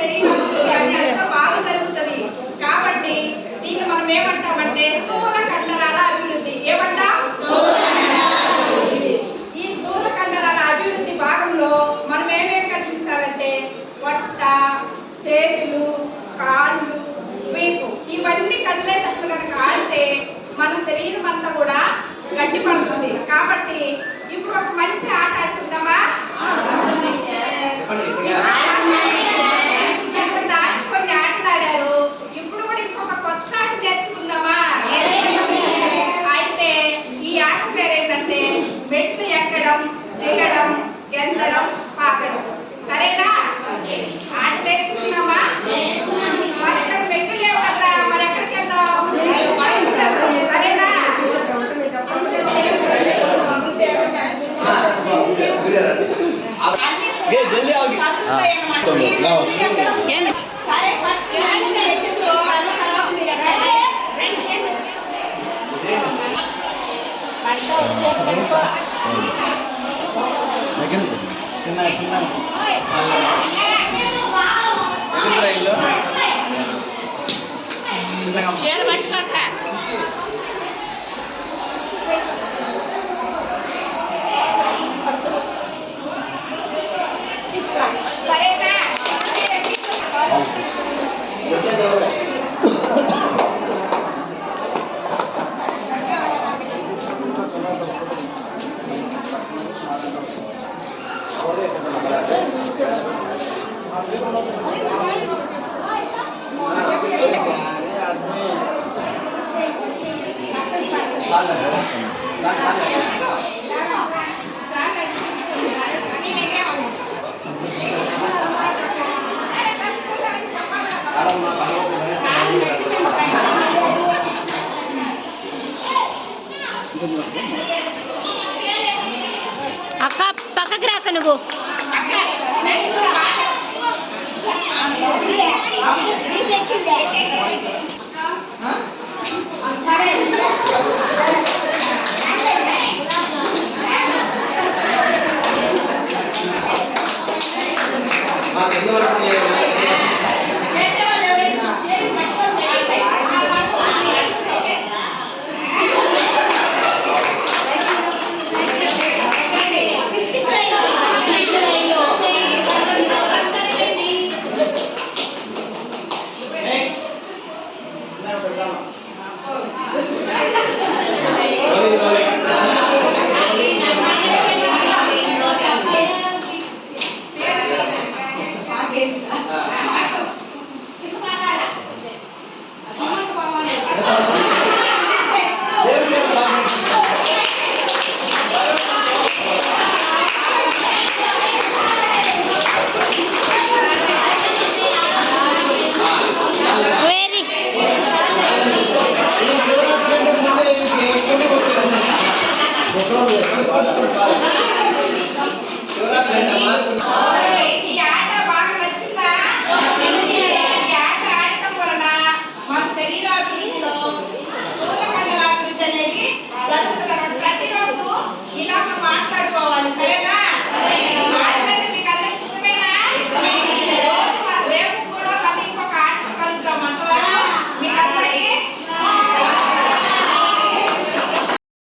శరీరం ఎంతో బాగా జరుగుతుంది. కాబట్టి దీన్ని మనం ఏమంటామంటే స్థూల కండరాల అభివృద్ధి. ఏమంటాం? ఈ స్థూల కండరాల అభివృద్ధి భాగంలో మనం ఏమేమి కనిపిస్తారంటే పొట్ట, చేతులు, కాళ్ళు, వీపు ఇవన్నీ కదిలేటప్పుడు కనుక ఆడితే మన శరీరం అంతా కూడా గట్టిపడుతుంది. కాబట్టి ఇప్పుడు ఒక మంచి ఆట ఆడుకుందామా? కొన్ని ఆటలు ఆడారు, ఇప్పుడు కూడా ఇంకొక కొత్త ఆట నేర్చుకుందామా? అయితే ఈ ఆట పేరు ఏంటంటే మెట్లు ఎక్కడం, దిగడం, గెంతడం, పాకడం. సరేనా? ఆట నేర్చుకుందామా? మరి ఇక్కడ మెట్లు లేవు కదా, మరి ఎక్కడికి వెళ్దాం? సరేనా? సరే ఫస్ట్ చిన్న చిన్న చీర పట్టుకోక సరేనా? అక్క పక్కకి రాక నువ్వు Rolling.